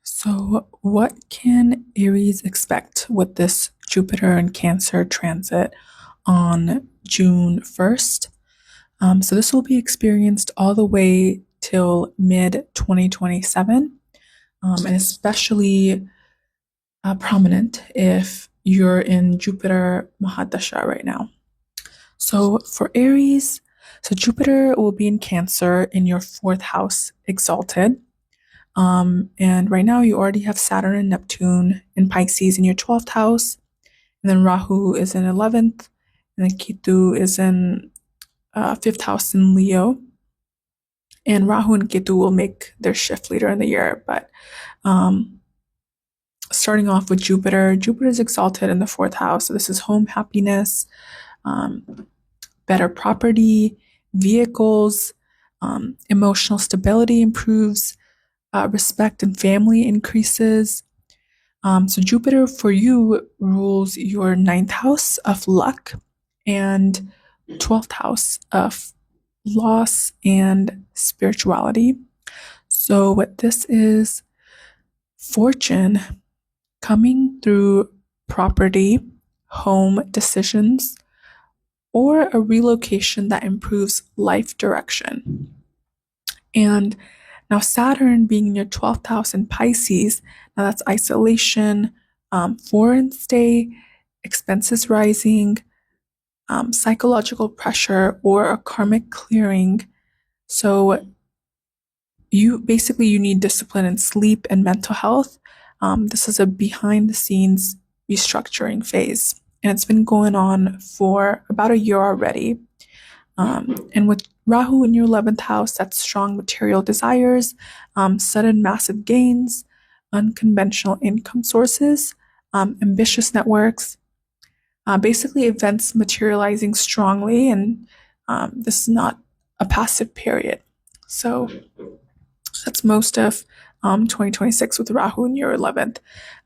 So, what can Aries expect with this Jupiter and Cancer transit on June 1st? So, this will be experienced all the way till mid 2027, and especially prominent if you're in Jupiter Mahadasha right now. So, for Aries, Jupiter will be in Cancer in your fourth house, exalted. And right now you already have Saturn and Neptune in Pisces in your 12th house. And then Rahu is in 11th. And then Ketu is in 5th house in Leo. And Rahu and Ketu will make their shift later in the year. But starting off with Jupiter, Jupiter is exalted in the 4th house. So this is home happiness, better property, vehicles, emotional stability improves, respect and family increases. So Jupiter for you rules your 9th house of luck and 12th house of loss and spirituality. So what this is fortune coming through property, home decisions, or a relocation that improves life direction. And now Saturn being in your 12th house in Pisces, now that's isolation, foreign stay, expenses rising, psychological pressure, or a karmic clearing. So you need discipline in sleep and mental health. This is a behind the scenes restructuring phase, and it's been going on for about a year already. And with Rahu in your 11th house, that's strong material desires, sudden massive gains, unconventional income sources, ambitious networks, basically events materializing strongly. And this is not a passive period. So that's most of 2026 with Rahu in your 11th.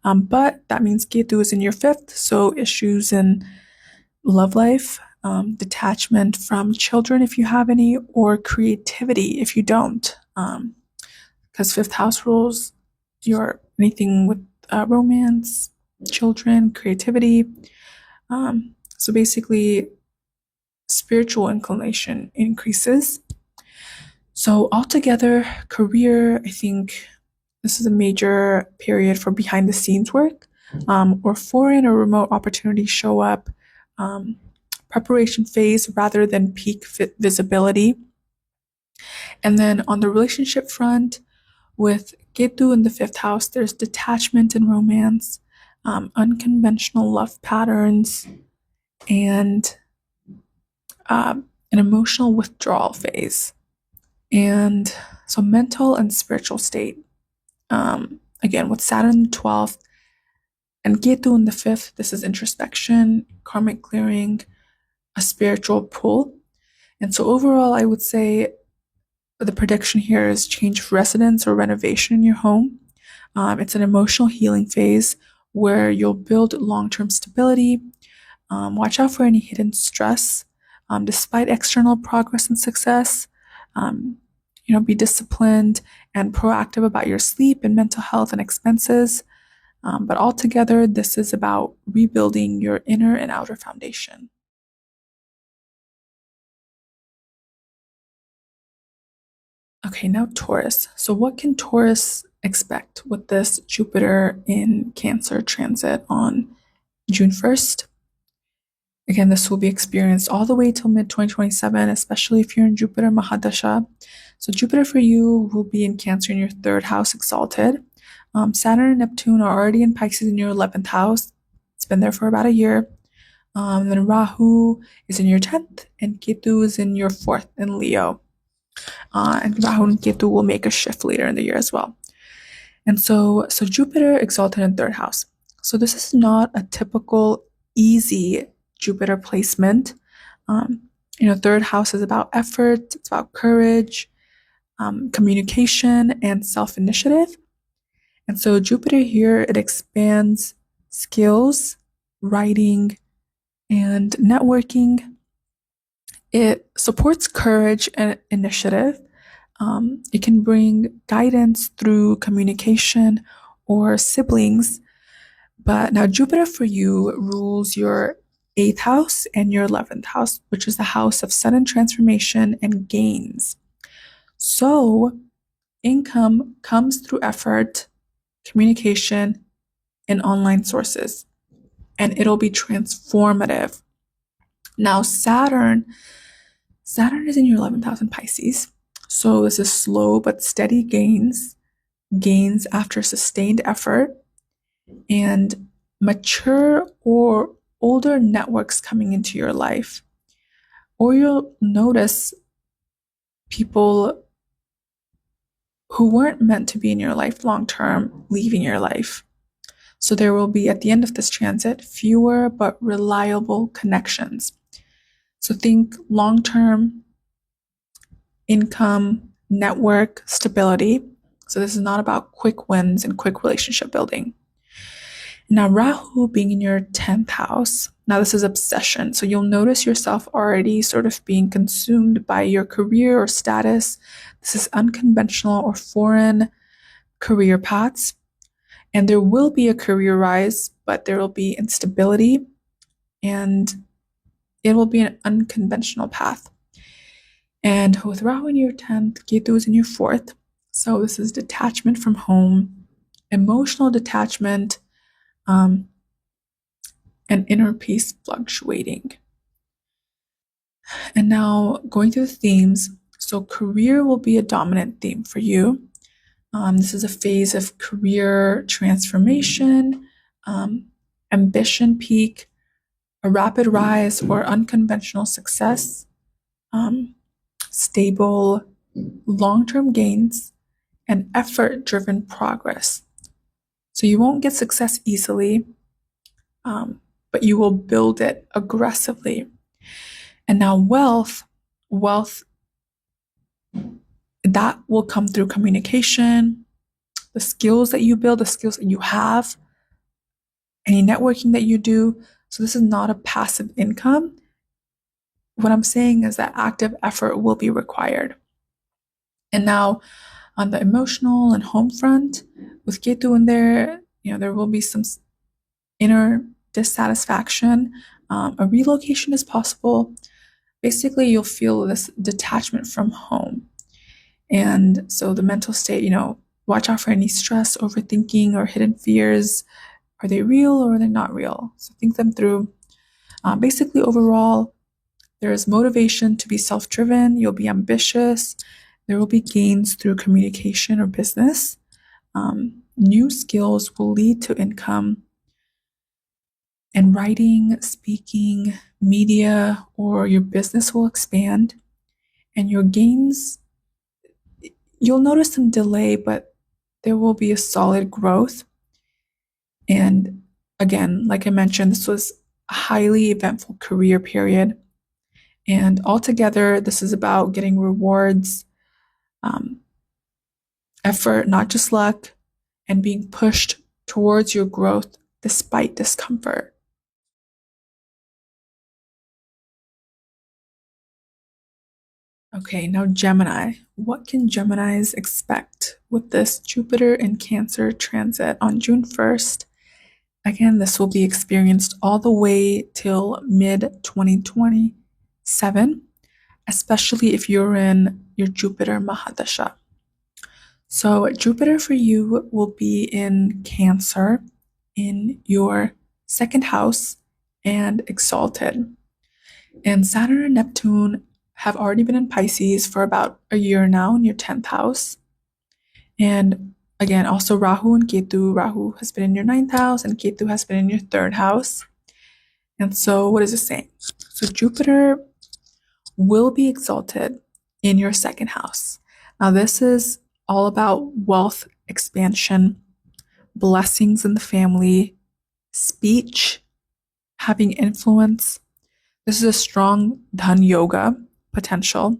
But that means Ketu is in your 5th. So issues in love life, detachment from children if you have any, or creativity if you don't, because 5th house rules your anything with romance, children, creativity. So basically spiritual inclination increases. So altogether, career, I think this is a major period for behind the scenes work, or foreign or remote opportunities show up, preparation phase rather than peak visibility. And then on the relationship front, with Ketu in the 5th house, there's detachment and romance, unconventional love patterns, and an emotional withdrawal phase. And so mental and spiritual state. Again, with Saturn in the 12th and Ketu in the 5th, this is introspection, karmic clearing, a spiritual pull. And so overall, I would say the prediction here is change of residence or renovation in your home. It's an emotional healing phase where you'll build long-term stability. Watch out for any hidden stress. Despite external progress and success, be disciplined and proactive about your sleep and mental health and expenses. But altogether, this is about rebuilding your inner and outer foundation. Okay, now Taurus. So what can Taurus expect with this Jupiter in Cancer transit on June 1st? Again, this will be experienced all the way till mid-2027, especially if you're in Jupiter Mahadasha. So Jupiter for you will be in Cancer in your 3rd house, exalted. Saturn and Neptune are already in Pisces in your 11th house. It's been there for about a year. Then Rahu is in your 10th, and Ketu is in your 4th in Leo. And Rahu and Ketu will make a shift later in the year as well. And so Jupiter exalted in 3rd house. So this is not a typical easy Jupiter placement. 3rd house is about effort, it's about courage, communication, and self-initiative. And so Jupiter here, it expands skills, writing, and networking. It supports courage and initiative. It can bring guidance through communication or siblings. But now Jupiter for you rules your 8th house and your 11th house, which is the house of sudden transformation and gains. So income comes through effort, communication, and online sources, and it'll be transformative. Now Saturn is in your 11th house in Pisces. So this is slow but steady gains after sustained effort, and mature or older networks coming into your life. Or you'll notice people who weren't meant to be in your life long term leaving your life. So there will be, at the end of this transit, fewer but reliable connections. So think long term income, network, stability. So this is not about quick wins and quick relationship building. Now, Rahu being in your 10th house, now this is obsession. So you'll notice yourself already sort of being consumed by your career or status. This is unconventional or foreign career paths. And there will be a career rise, but there will be instability and it will be an unconventional path. And with Rahu in your 10th, Ketu is in your 4th. So this is detachment from home, emotional detachment, and inner peace fluctuating. And now going through the themes. So career will be a dominant theme for you. This is a phase of career transformation, ambition peak, a rapid rise or unconventional success, stable long-term gains, and effort-driven progress. So you won't get success easily, but you will build it aggressively. And now wealth, that will come through communication, the skills that you build, the skills that you have, any networking that you do. So this is not a passive income. What I'm saying is that active effort will be required. And now on the emotional and home front, with Ketu in there, there will be some inner dissatisfaction. A relocation is possible. Basically, you'll feel this detachment from home. And so the mental state, watch out for any stress, overthinking, or hidden fears. Are they real or are they not real? So think them through. Basically, overall, there is motivation to be self-driven. You'll be ambitious. There will be gains through communication or business. New skills will lead to income. And writing, speaking, media, or your business will expand. And your gains, you'll notice some delay, but there will be a solid growth. And again, like I mentioned, this was a highly eventful career period. And altogether, this is about getting rewards, effort, not just luck, and being pushed towards your growth despite discomfort. Okay, now Gemini. What can Geminis expect with this Jupiter in Cancer transit on June 1st? Again, this will be experienced all the way till mid-2027, especially if you're in your Jupiter Mahadasha. So Jupiter for you will be in Cancer in your 2nd house and exalted. And Saturn and Neptune have already been in Pisces for about a year now in your 10th house. And again, also Rahu and Ketu. Rahu has been in your 9th house and Ketu has been in your 3rd house. And so what is it saying? So Jupiter will be exalted in your 2nd house. Now this is all about wealth expansion, blessings in the family, speech, having influence. This is a strong dhan yoga potential.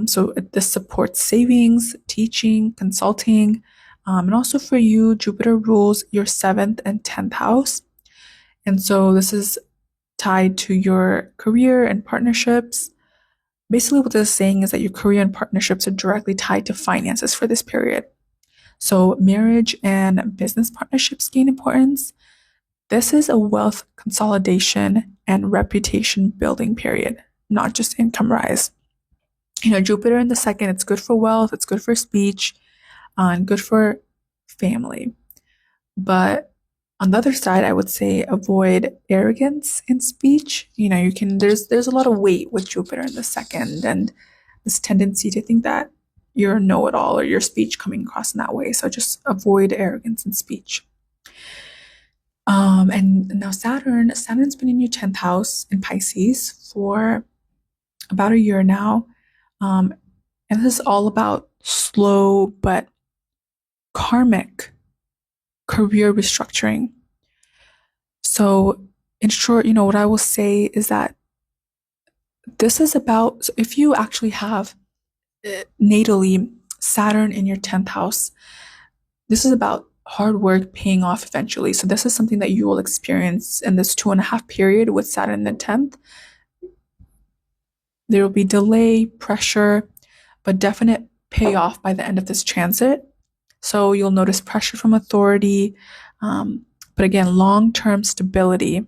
So this supports savings, teaching, consulting, and also for you, Jupiter rules your 7th and 10th house. And so this is tied to your career and partnerships. Basically, what this is saying is that your career and partnerships are directly tied to finances for this period. So marriage and business partnerships gain importance. This is a wealth consolidation and reputation building period, not just income rise. Jupiter in the second, it's good for wealth, it's good for speech, and good for family. But on the other side, I would say avoid arrogance in speech. There's a lot of weight with Jupiter in the second, and this tendency to think that you're a know-it-all or your speech coming across in that way. So just avoid arrogance in speech. And now Saturn's been in your 10th house in Pisces for about a year now. And this is all about slow but karmic career restructuring. So in short, what I will say is that this is about, so if you actually have natally Saturn in your 10th house, this is about hard work paying off eventually. So this is something that you will experience in this 2.5 period with Saturn in the 10th. There will be delay, pressure, but definite payoff by the end of this transit. So you'll notice pressure from authority, but again, long-term stability.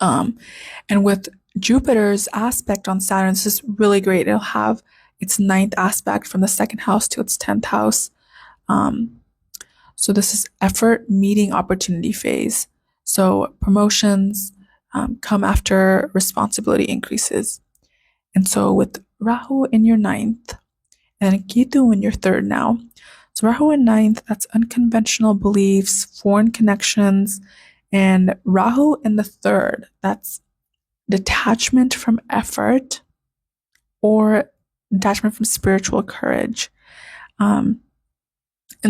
And with Jupiter's aspect on Saturn, this is really great. It'll have its 9th aspect from the 2nd house to its 10th house. So this is effort meeting opportunity phase. So promotions come after responsibility increases. And so with Rahu in your 9th and Ketu in your 3rd now. So Rahu in 9th, that's unconventional beliefs, foreign connections, and Rahu in the 3rd, that's detachment from effort or detachment from spiritual courage. And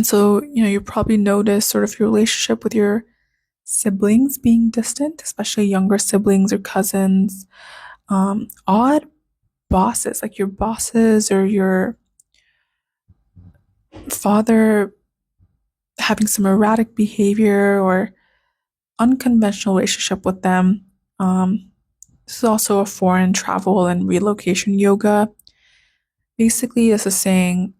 so, you probably notice sort of your relationship with your siblings being distant, especially younger siblings or cousins. Odd bosses, like your bosses or your father having some erratic behavior or unconventional relationship with them. This is also a foreign travel and relocation yoga. Basically, this is saying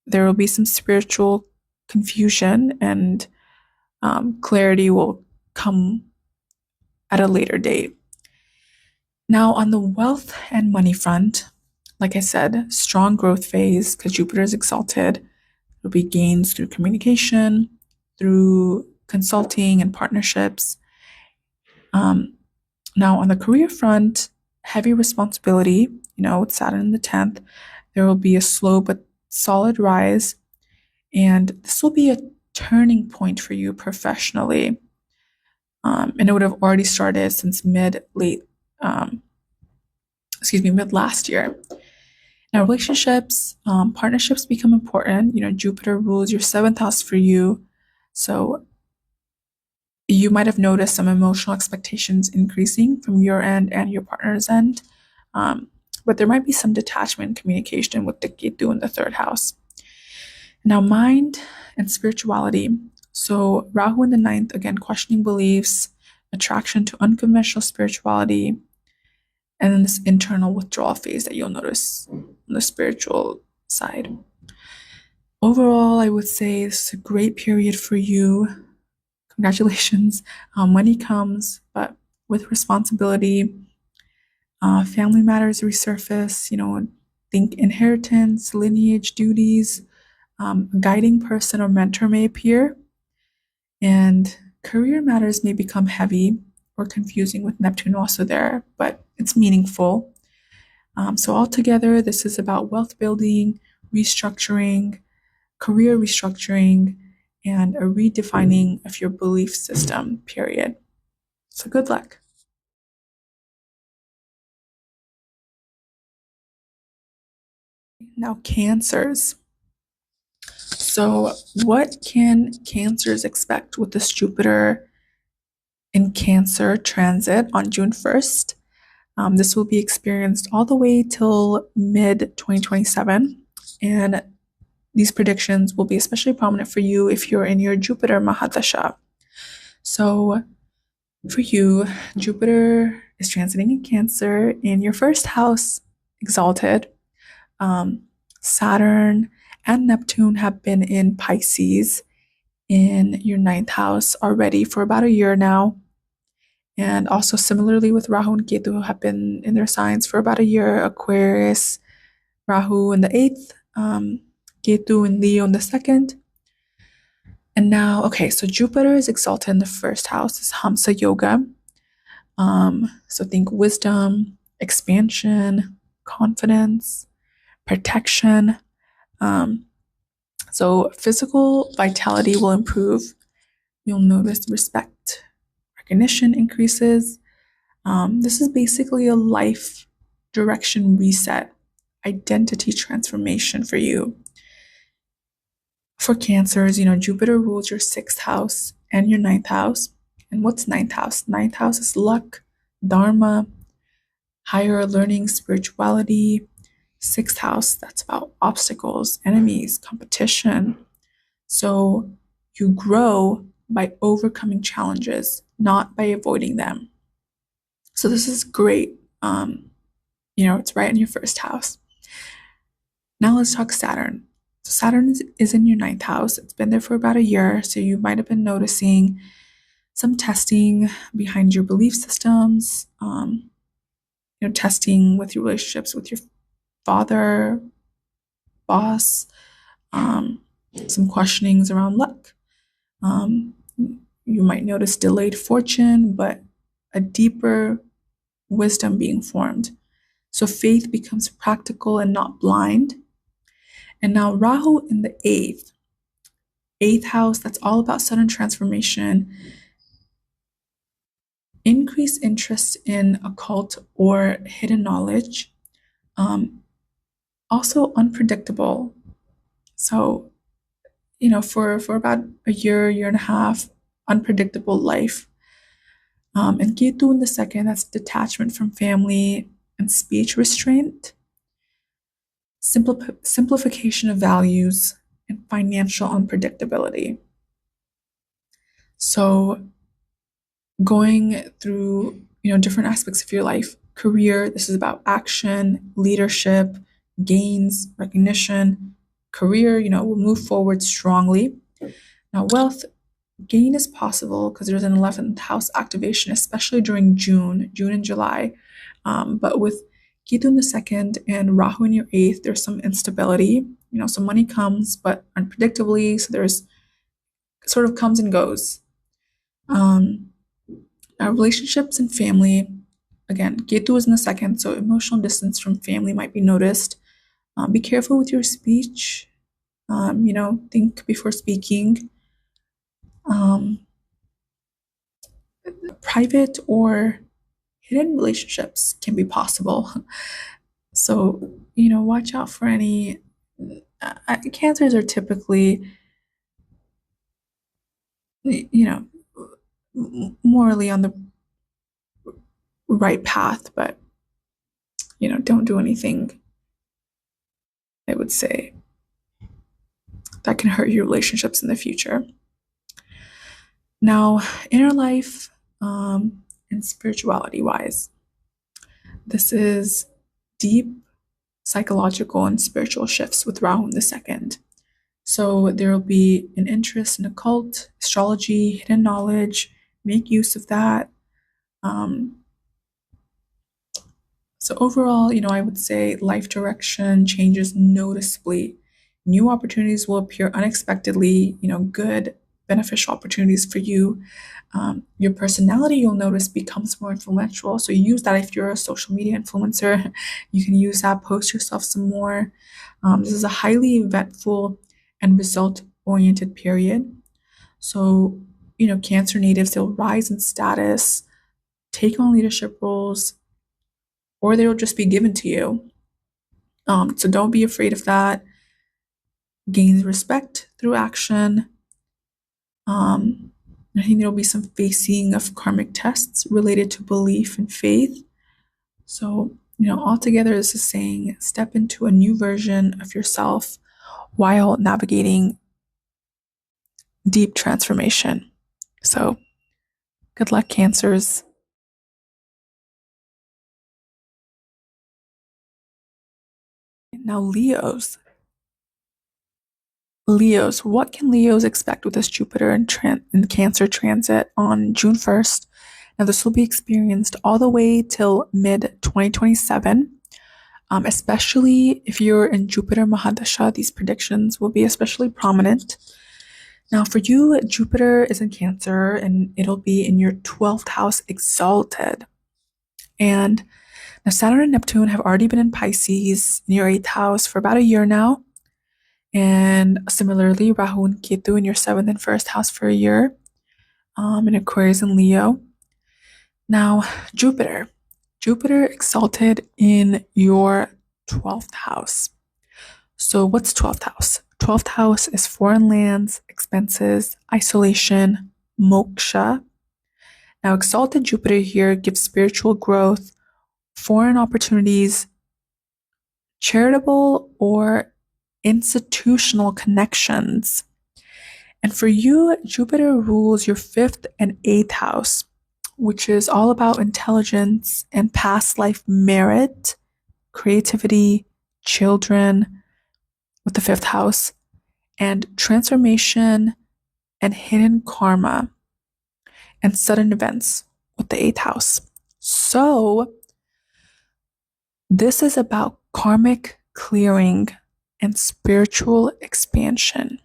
there will be some spiritual confusion and clarity will come at a later date. Now, on the wealth and money front, like I said, strong growth phase because Jupiter is exalted. There'll be gains through communication, through consulting and partnerships. Now, on the career front, heavy responsibility, with Saturn in the 10th, there will be a slow but solid rise. And this will be a turning point for you professionally. And it would have already started since mid last year. Now, relationships, partnerships become important. Jupiter rules your 7th house for you. So you might have noticed some emotional expectations increasing from your end and your partner's end. But there might be some detachment communication with the Ketu in the 3rd house. Now, mind and spirituality. So Rahu in the 9th, again, questioning beliefs, attraction to unconventional spirituality, and then this internal withdrawal phase that you'll notice on the spiritual side. Overall, I would say this is a great period for you. Congratulations. Money comes, but with responsibility. Family matters resurface, think inheritance, lineage, duties. A guiding person or mentor may appear. And career matters may become heavy or confusing with Neptune also there, but it's meaningful. So altogether, this is about wealth building, restructuring, career restructuring, and a redefining of your belief system, period. So good luck. Now, Cancers. So what can Cancers expect with this Jupiter in Cancer transit on June 1st? This will be experienced all the way till mid-2027. And these predictions will be especially prominent for you if you're in your Jupiter Mahadasha. So for you, Jupiter is transiting in Cancer in your 1st house, exalted. Saturn and Neptune have been in Pisces in your ninth house already for about a year now. And also similarly with Rahu and Ketu have been in their signs for about a year. Aquarius, Rahu in the eighth, Ketu and Leo in the second. And now, okay, so Jupiter is exalted in the first house, is Hamsa Yoga. So think wisdom, expansion, confidence, protection. So physical vitality will improve. You'll notice respect, recognition increases. This is basically a life direction reset, identity transformation for you. For Cancers, Jupiter rules your sixth house and your ninth house. And what's ninth house? Ninth house is luck, dharma, higher learning, spirituality. Sixth house, that's about obstacles, enemies, competition. So you grow by overcoming challenges, not by avoiding them. So this is great. It's right in your first house. Now let's talk Saturn. So Saturn is in your ninth house. It's been there for about a year, so you might have been noticing some testing behind your belief systems, testing with your relationships with your father, boss, some questionings around luck. You might notice delayed fortune, but a deeper wisdom being formed. So faith becomes practical and not blind. And now Rahu in the eighth house, that's all about sudden transformation. Increased interest in occult or hidden knowledge. Also unpredictable. So, for about a year and a half, unpredictable life. And Ketu in the second, that's detachment from family and speech restraint. Simplification of values and financial unpredictability. So going through, different aspects of your life. Career, this is about action, leadership, gains, recognition. Career, will move forward strongly. Now, wealth, gain is possible because there's an 11th house activation, especially during June and July. But with Ketu in the second and Rahu in your eighth, there's some instability. So money comes, but unpredictably. So there's sort of comes and goes. Now relationships and family, again, Ketu is in the second, so emotional distance from family might be noticed. Be careful with your speech. Think before speaking. Private or hidden relationships can be possible. So, watch out for any. Cancers are typically, morally on the right path, but, don't do anything, I would say, that can hurt your relationships in the future. Now, inner life and spirituality wise, this is deep psychological and spiritual shifts with Rahu in the second. So there will be an interest in occult, astrology, hidden knowledge. Make use of that. So overall, I would say life direction changes noticeably. New opportunities will appear unexpectedly, good, beneficial opportunities for you. Your personality, you'll notice, becomes more influential. So use that if you're a social media influencer. You can use that, post yourself some more. This is a highly eventful and result-oriented period. So, Cancer natives, they'll rise in status, take on leadership roles, or they'll just be given to you. So don't be afraid of that. Gain respect through action. I think there'll be some facing of karmic tests related to belief and faith. So, altogether, this is saying step into a new version of yourself while navigating deep transformation. So, good luck, Cancers. Now, Leos. Leos, what can Leos expect with this Jupiter in Cancer transit on June 1st? Now, this will be experienced all the way till mid 2027. Especially if you're in Jupiter Mahadasha, these predictions will be especially prominent. Now, for you, Jupiter is in Cancer and it'll be in your 12th house exalted. And now, Saturn and Neptune have already been in Pisces in your 8th house for about a year now. And similarly, Rahu and Ketu in your 7th and 1st house for a year, in Aquarius and Leo. Now, Jupiter exalted in your 12th house. So what's 12th house? 12th house is foreign lands, expenses, isolation, moksha. Now, exalted Jupiter here gives spiritual growth, foreign opportunities, charitable or institutional connections. And for you, Jupiter rules your 5th and 8th house, which is all about intelligence and past life merit, creativity, children with the 5th house, and transformation and hidden karma and sudden events with the 8th house. So this is about karmic clearing and spiritual expansion.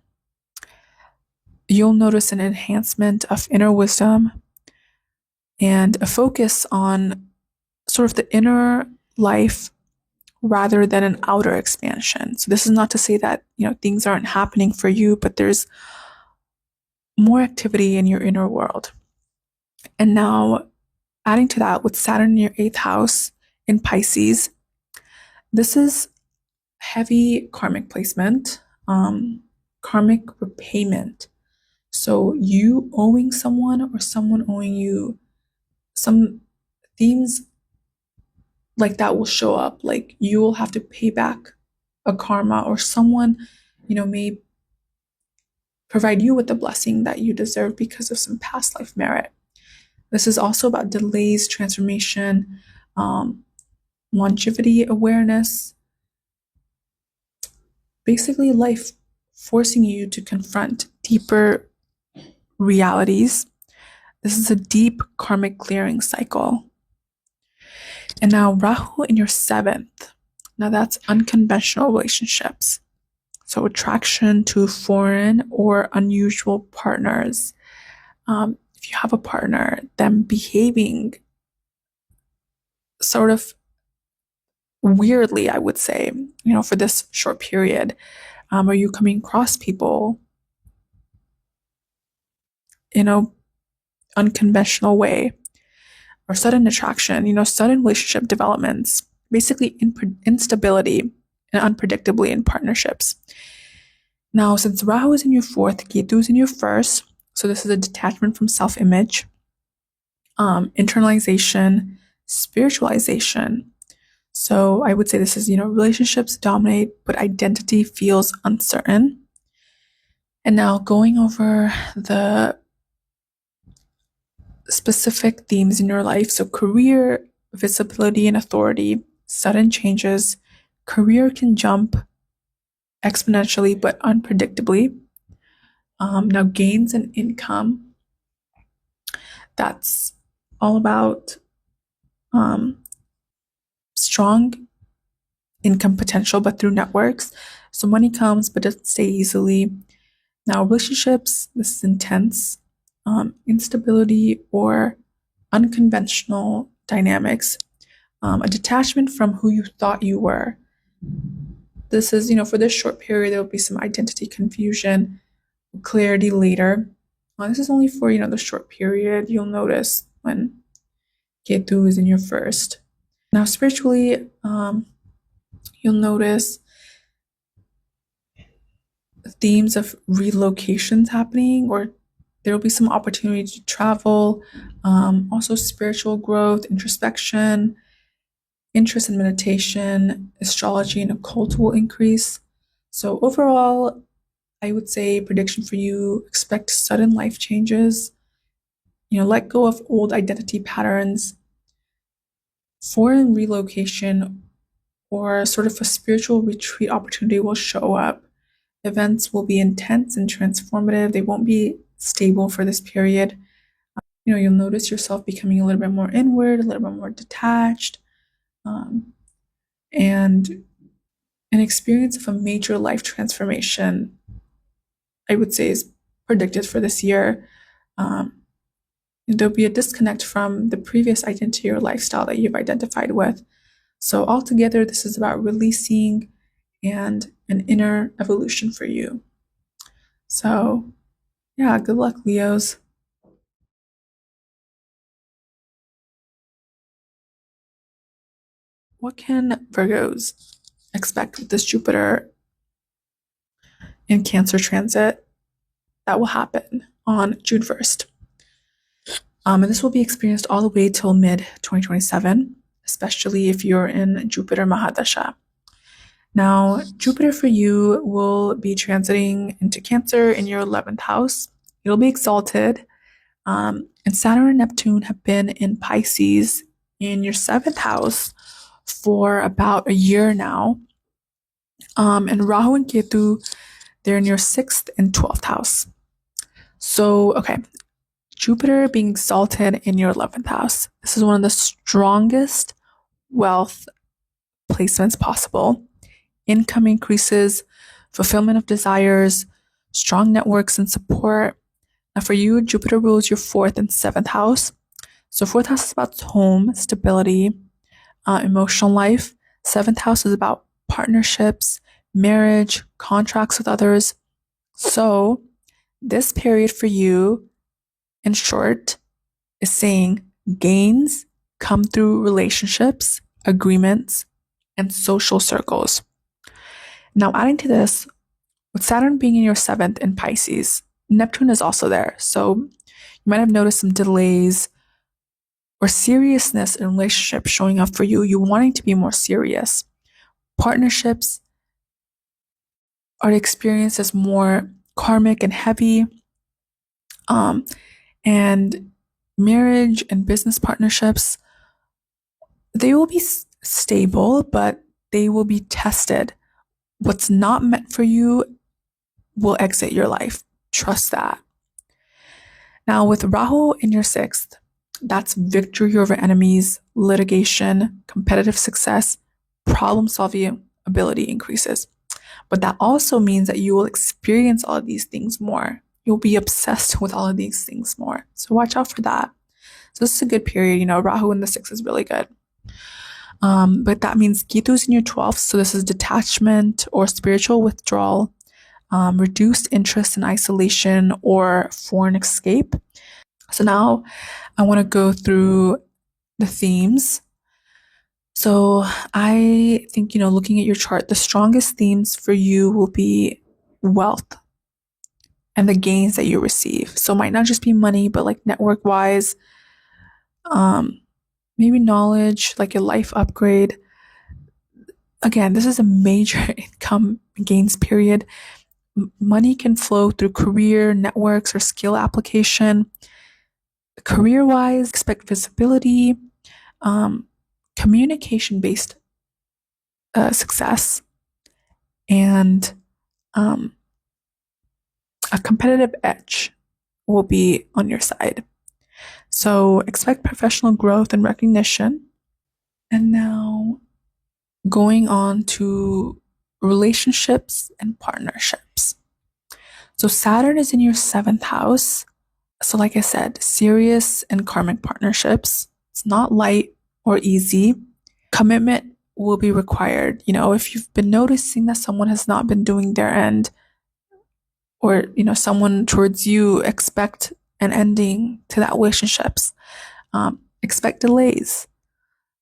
You'll notice an enhancement of inner wisdom and a focus on sort of the inner life rather than an outer expansion. So this is not to say that, things aren't happening for you, but there's more activity in your inner world. And now, adding to that, with Saturn in your 8th house in Pisces, this is heavy karmic placement, karmic repayment. So you owing someone or someone owing you, some themes like that will show up. Like you will have to pay back a karma, or someone, may provide you with the blessing that you deserve because of some past life merit. This is also about delays, transformation, longevity awareness. Basically, life forcing you to confront deeper realities. This is a deep karmic clearing cycle. And now Rahu in your 7th. Now that's unconventional relationships. So attraction to foreign or unusual partners. If you have a partner, them behaving sort of weirdly, I would say, for this short period. Are you coming across people in an unconventional way? Or sudden attraction, sudden relationship developments, basically instability and unpredictably in partnerships. Now, since Rahu is in your 4th, Ketu is in your 1st, so this is a detachment from self-image, internalization, spiritualization. So I would say this is, relationships dominate, but identity feels uncertain. And now going over the specific themes in your life. So career, visibility and authority, sudden changes. Career can jump exponentially but unpredictably. Now gains in income. That's all about strong income potential, but through networks. So money comes but doesn't stay easily. Now relationships, this is intense. Instability or unconventional dynamics, a detachment from who you thought you were. This is, for this short period, there will be some identity confusion, clarity later. This is only for, the short period. You'll notice when Ketu is in your 1st. Now, spiritually, you'll notice themes of relocations happening, or there will be some opportunity to travel, also spiritual growth, introspection, interest in meditation, astrology, and occult will increase. So overall, I would say prediction for you, expect sudden life changes, let go of old identity patterns, foreign relocation, or sort of a spiritual retreat opportunity will show up. Events will be intense and transformative. They won't be stable for this period. You'll notice yourself becoming a little bit more inward, a little bit more detached, and an experience of a major life transformation, I would say, is predicted for this year. There'll be a disconnect from the previous identity or lifestyle that you've identified with. So altogether, this is about releasing and an inner evolution for you. So yeah, good luck, Leos. What can Virgos expect with this Jupiter in Cancer transit that will happen on June 1st? And this will be experienced all the way till mid 2027, especially if you're in Jupiter Mahadasha. Now, Jupiter for you will be transiting into Cancer in your 11th house. It'll be exalted. And Saturn and Neptune have been in Pisces in your 7th house for about a year now. And Rahu and Ketu, they're in your 6th and 12th house. So, okay, Jupiter being exalted in your 11th house. This is one of the strongest wealth placements possible. Income increases, fulfillment of desires, strong networks and support. Now, for you, Jupiter rules your 4th and 7th house. So, 4th house is about home, stability, emotional life. 7th house is about partnerships, marriage, contracts with others. So, this period for you, in short, is saying gains come through relationships, agreements, and social circles. Now, adding to this, with Saturn being in your 7th in Pisces, Neptune is also there. So you might have noticed some delays or seriousness in relationships showing up for you. You wanting to be more serious. Partnerships are experienced as more karmic and heavy. And marriage and business partnerships, they will be stable, but they will be tested. What's not meant for you will exit your life. Trust that. Now, with Rahu in your 6th, that's victory over enemies, litigation, competitive success, problem solving ability increases. But that also means that you will experience all of these things more. You'll be obsessed with all of these things more. So watch out for that. So this is a good period. Rahu in the 6th is really good. But that means Ketu's in your 12th. So this is detachment or spiritual withdrawal, reduced interest in isolation or foreign escape. So now I want to go through the themes. So I think, looking at your chart, the strongest themes for you will be wealth and the gains that you receive. So it might not just be money, but like network wise, maybe knowledge, like a life upgrade. Again, this is a major income gains period. Money can flow through career, networks, or skill application. Career wise, expect visibility, communication based success, and a competitive edge will be on your side. So expect professional growth and recognition. And now going on to relationships and partnerships. So Saturn is in your 7th house. So like I said, serious and karmic partnerships. It's not light or easy. Commitment will be required. If you've been noticing that someone has not been doing their end, or, someone towards you, expect an ending to that relationships. Expect delays.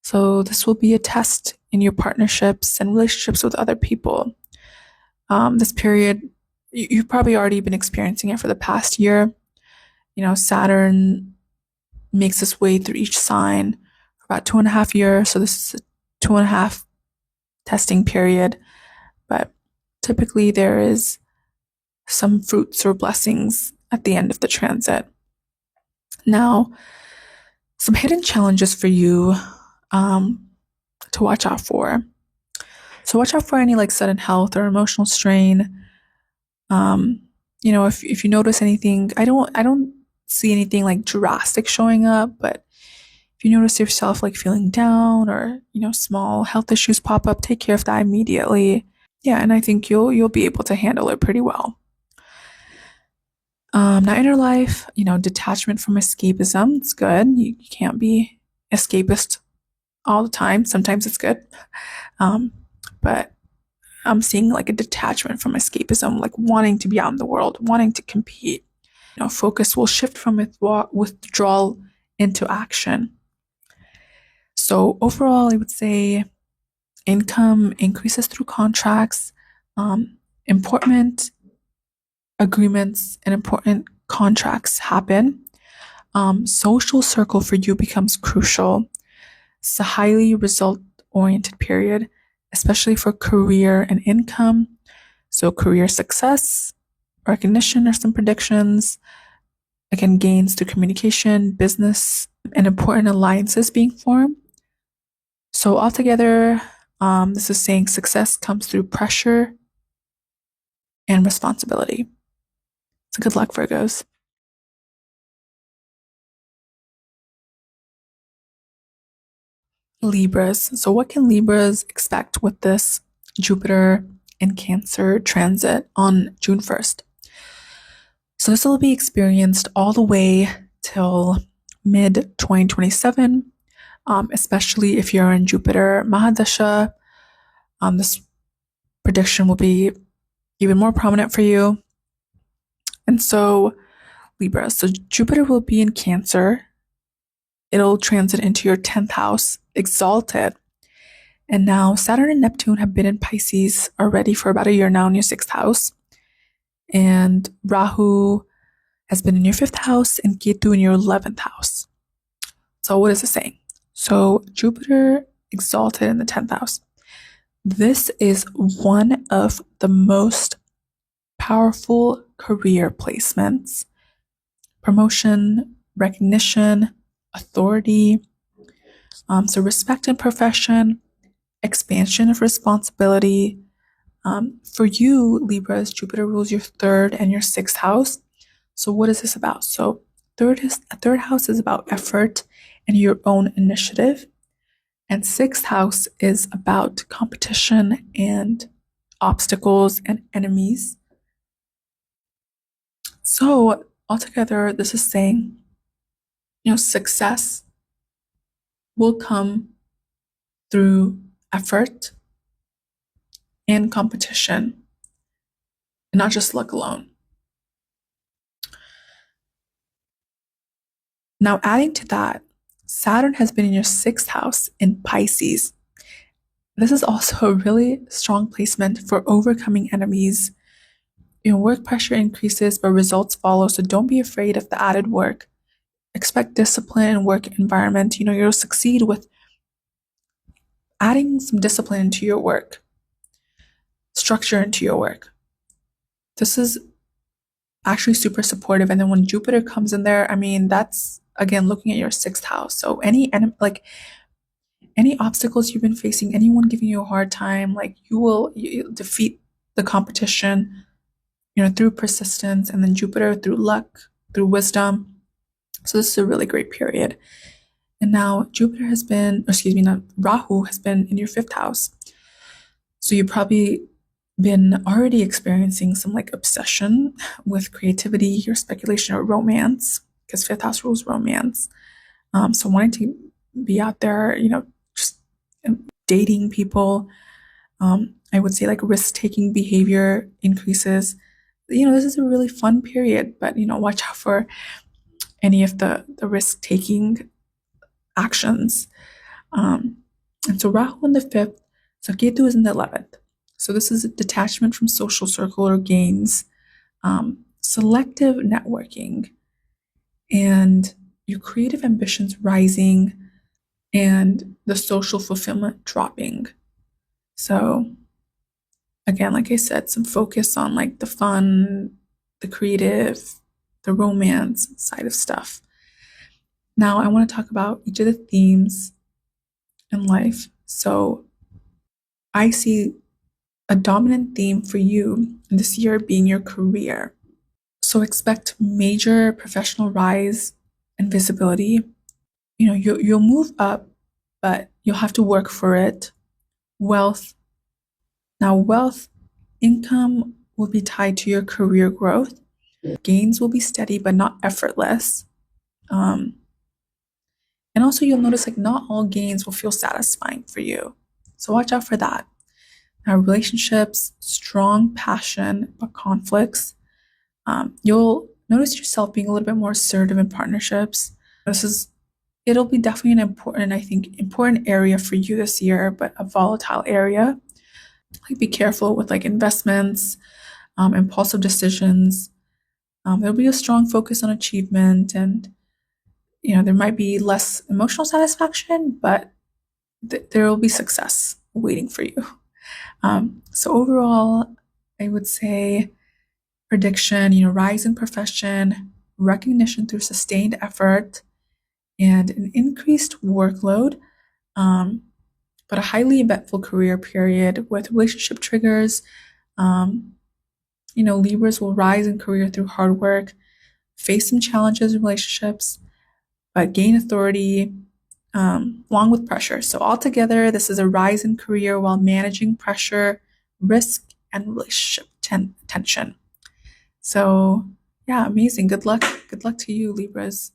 So this will be a test in your partnerships and relationships with other people. This period, you've probably already been experiencing it for the past year. Saturn makes its way through each sign for about 2.5 years. So this is a 2.5 testing period. But typically there is some fruits or blessings at the end of the transit. Now, some hidden challenges for you to watch out for. So watch out for any like sudden health or emotional strain. Um, if you notice anything, I don't see anything like drastic showing up, but if you notice yourself like feeling down or, small health issues pop up, take care of that immediately. Yeah, and I think you'll be able to handle it pretty well. Now inner life, detachment from escapism, it's good. You can't be escapist all the time. Sometimes it's good. Um, but I'm seeing like a detachment from escapism, like wanting to be out in the world, wanting to compete. Focus will shift from withdrawal into action. So overall, I would say income increases through contracts, important agreements and important contracts happen. Social circle for you becomes crucial. It's a highly result oriented period, especially for career and income. So, career success, recognition, or some predictions. Again, gains through communication, business, and important alliances being formed. So, altogether, this is saying success comes through pressure and responsibility. So, good luck, Virgos. Libras. So, what can Libras expect with this Jupiter in Cancer transit on June 1st? So, this will be experienced all the way till mid 2027, especially if you're in Jupiter Mahadasha. This prediction will be even more prominent for you. And so, Libra. So, Jupiter will be in Cancer. It'll transit into your 10th house, exalted. And now Saturn and Neptune have been in Pisces already for about a year now in your 6th house. And Rahu has been in your 5th house and Ketu in your 11th house. So what is it saying? So Jupiter exalted in the 10th house. This is one of the most powerful career placements. Promotion, recognition, authority. So respect in profession, expansion of responsibility. For you, Libras, Jupiter rules your 3rd and your 6th house. So what is this about? So third house is about effort and your own initiative. And 6th house is about competition and obstacles and enemies. So altogether, this is saying, success will come through effort and competition, and not just luck alone. Now, adding to that, Saturn has been in your 6th house in Pisces. This is also a really strong placement for overcoming enemies. Work pressure increases, but results follow. So don't be afraid of the added work. Expect discipline and work environment. You'll succeed with adding some discipline into your work, structure into your work. This is actually super supportive. And then when Jupiter comes in there, I mean, that's again looking at your 6th house. So any obstacles you've been facing, anyone giving you a hard time, like you defeat the competition, through persistence, and then Jupiter through luck, through wisdom. So this is a really great period. And now Rahu has been in your 5th house. So you've probably been already experiencing some like obsession with creativity or speculation or romance, because 5th house rules romance. So wanting to be out there, just dating people. I would say like risk-taking behavior increases. This is a really fun period, but watch out for any of the risk-taking actions. And so Rahu in the 5th, so Ketu is in the 11th. So this is a detachment from social circle or gains, selective networking, and your creative ambitions rising, and the social fulfillment dropping. So again, like I said, some focus on like the fun, the creative, the romance side of stuff. Now I want to talk about each of the themes in life. So I see a dominant theme for you this year being your career. So expect major professional rise and visibility. You'll move up, but you'll have to work for it. Wealth. Now, wealth, income will be tied to your career growth. Gains will be steady, but not effortless. And also, you'll notice like not all gains will feel satisfying for you. So watch out for that. Now, relationships, strong passion, but conflicts. You'll notice yourself being a little bit more assertive in partnerships. It'll be definitely an important area for you this year, but a volatile area. Like be careful with like investments, impulsive decisions. There'll be a strong focus on achievement, and there might be less emotional satisfaction, but there will be success waiting for you. So overall, I would say prediction, rise in profession, recognition through sustained effort, and an increased workload, but a highly eventful career period with relationship triggers. Libras will rise in career through hard work, face some challenges in relationships, but gain authority along with pressure. So altogether, this is a rise in career while managing pressure, risk, and relationship tension. So yeah, amazing. Good luck. Good luck to you, Libras.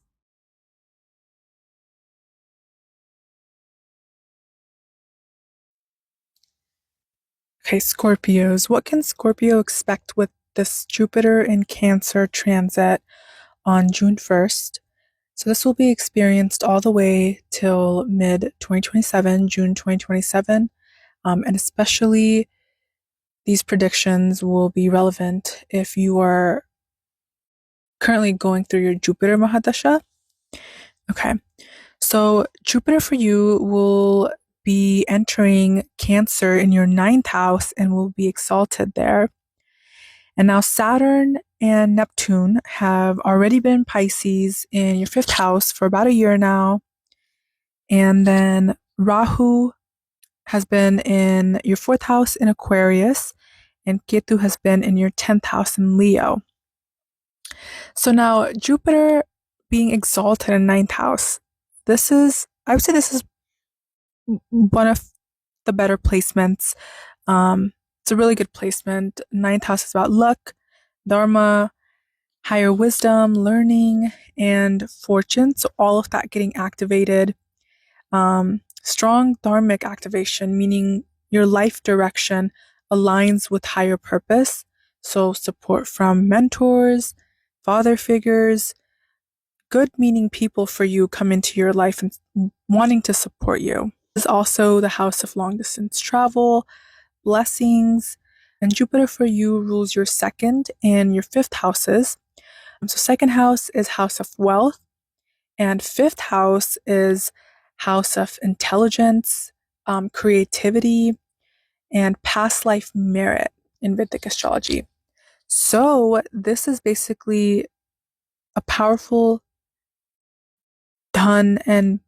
Okay, Scorpios. What can Scorpio expect with this Jupiter in Cancer transit on June 1st? So this will be experienced all the way till mid 2027, June 2027. And especially these predictions will be relevant if you are currently going through your Jupiter Mahadasha. Okay. So Jupiter for you will be entering Cancer in your 9th house and will be exalted there. And now Saturn and Neptune have already been Pisces in your 5th house for about a year now. And then Rahu has been in your 4th house in Aquarius, and Ketu has been in your 10th house in Leo. So now Jupiter being exalted in 9th house, I would say this is one of the better placements. It's a really good placement. 9th house is about luck, dharma, higher wisdom, learning, and fortune. So all of that getting activated. Strong dharmic activation, meaning your life direction aligns with higher purpose. So support from mentors, father figures, good meaning people for you come into your life and wanting to support you. This is also the house of long distance travel, blessings, and Jupiter for you rules your 2nd and your 5th houses. So 2nd house is house of wealth, and 5th house is house of intelligence, creativity, and past life merit in Vedic astrology. So this is basically a powerful Dhan and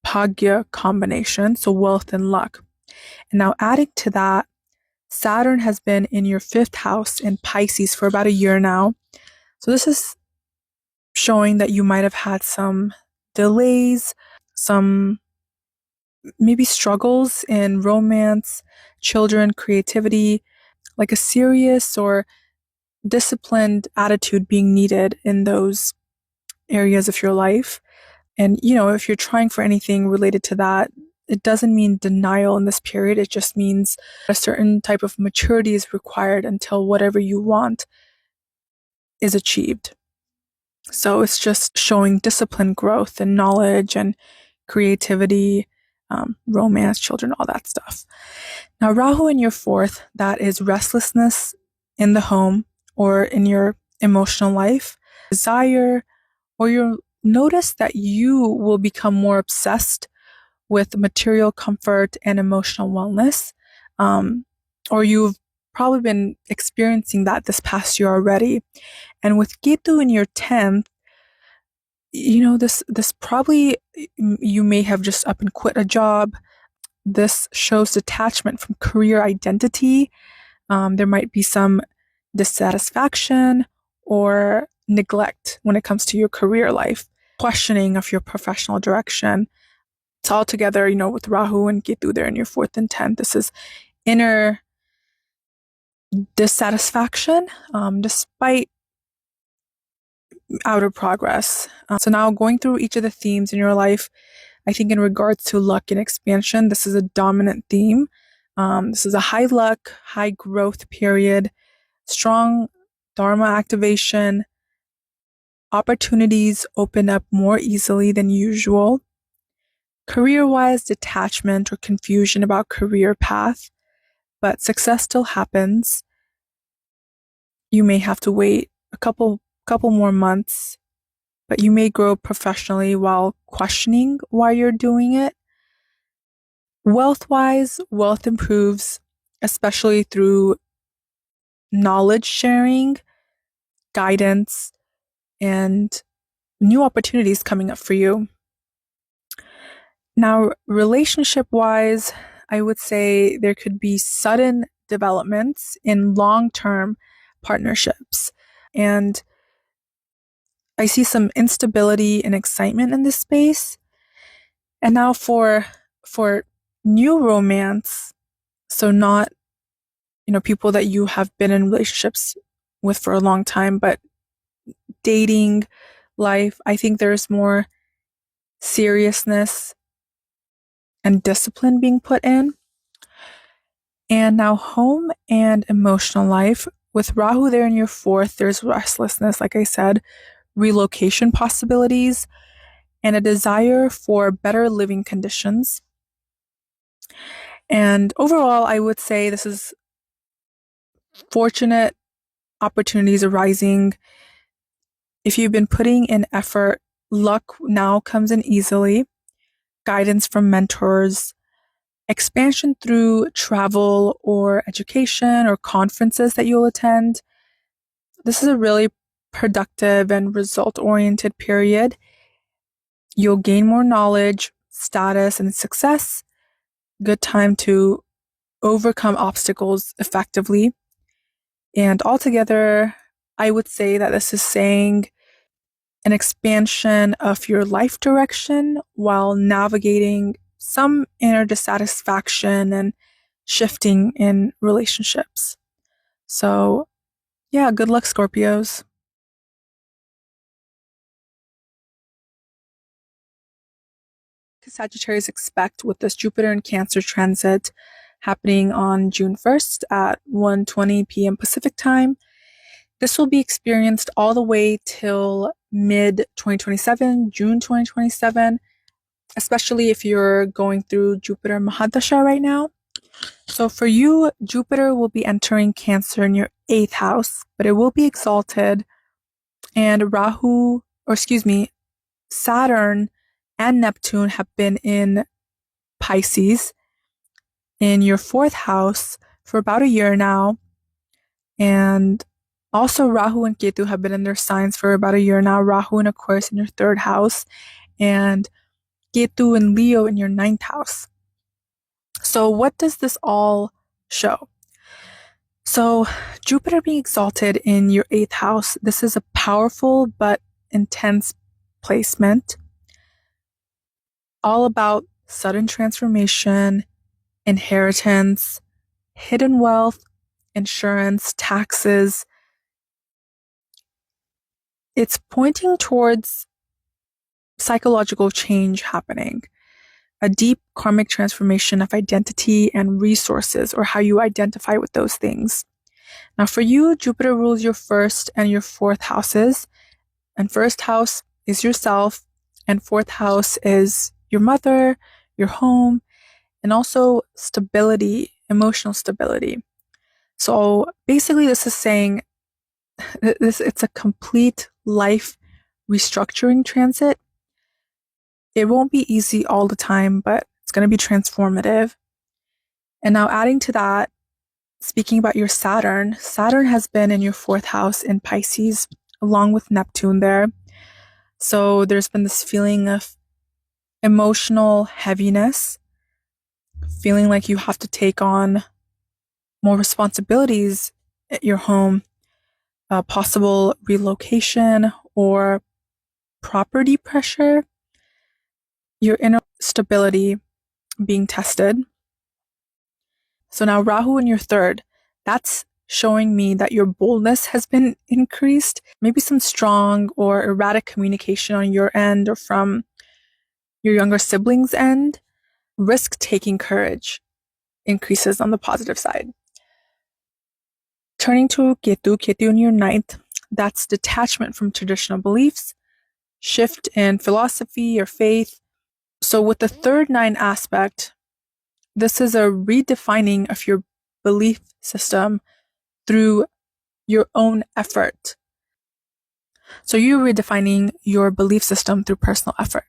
Bhagya combination, so wealth and luck. And now adding to that, Saturn has been in your 5th house in Pisces for about a year now. So this is showing that you might have had some delays, some maybe struggles in romance, children, creativity, like a serious or disciplined attitude being needed in those areas of your life. And, if you're trying for anything related to that, it doesn't mean denial in this period. It just means a certain type of maturity is required until whatever you want is achieved. So it's just showing discipline, growth, and knowledge and creativity, romance, children, all that stuff. Now, Rahu in your 4th, that is restlessness in the home or in your emotional life, desire, or you'll notice that you will become more obsessed with material comfort and emotional wellness. Or you've probably been experiencing that this past year already. And with Ketu in your 10th, this probably, you may have just up and quit a job. this shows detachment from career identity. There might be some dissatisfaction or neglect when it comes to your career life, questioning of your professional direction. It's all together, with Rahu and Ketu there in your 4th and 10th. This is inner dissatisfaction, despite outer progress. So now going through each of the themes in your life, I think in regards to luck and expansion, this is a dominant theme. This is a high luck, high growth period, strong dharma activation. Opportunities open up more easily than usual. Career-wise, detachment or confusion about career path, but success still happens. You may have to wait a couple more months, but you may grow professionally while questioning why you're doing it. Wealth-wise, wealth improves, especially through knowledge sharing, guidance, and new opportunities coming up for you. Now, relationship-wise, I would say there could be sudden developments in long-term partnerships. And I see some instability and excitement in this space. And now for new romance, so not, people that you have been in relationships with for a long time, but dating life, I think there's more seriousness and discipline being put in. And now home and emotional life. With Rahu there in your 4th, there's restlessness, like I said, relocation possibilities, and a desire for better living conditions. And overall, I would say this is fortunate opportunities arising. If you've been putting in effort, luck now comes in easily. Guidance from mentors, expansion through travel or education or conferences that you'll attend. This is a really productive and result-oriented period. You'll gain more knowledge, status, and success. Good time to overcome obstacles effectively. And altogether, I would say that this is saying an expansion of your life direction while navigating some inner dissatisfaction and shifting in relationships. So, yeah, good luck, Scorpios. Sagittarius expect with this Jupiter and Cancer transit happening on June 1st at 1:20 p.m. Pacific time. This will be experienced all the way till mid-2027, June 2027, especially if you're going through Jupiter Mahadasha right now. So for you, Jupiter will be entering Cancer in your 8th house, but it will be exalted, and Saturn and Neptune have been in Pisces in your 4th house for about a year now. And also Rahu and Ketu have been in their signs for about a year now. Rahu in Aquarius in your 3rd house and Ketu and Leo in your 9th house. So what does this all show? So Jupiter being exalted in your 8th house, this is a powerful but intense placement. All about sudden transformation, inheritance, hidden wealth, insurance, taxes. It's pointing towards psychological change happening, a deep karmic transformation of identity and resources, or how you identify with those things. Now for you, Jupiter rules your 1st and your 4th houses, and 1st house is yourself, and 4th house is your mother, your home, and also stability, emotional stability. So basically this is saying it's a complete life restructuring transit. It won't be easy all the time, but it's going to be transformative. And now adding to that, speaking about your Saturn has been in your 4th house in Pisces, along with Neptune there. So there's been this feeling of emotional heaviness, feeling like you have to take on more responsibilities at your home, possible relocation or property pressure, your inner stability being tested. So now Rahu in your third, that's showing me that your boldness has been increased, maybe some strong or erratic communication on your end or from your younger siblings' end. Risk-taking courage increases on the positive side. Turning to Ketu in your ninth, that's detachment from traditional beliefs, shift in philosophy or faith. So with the third nine aspect, this is a redefining of your belief system through your own effort. So you're redefining your belief system through personal effort.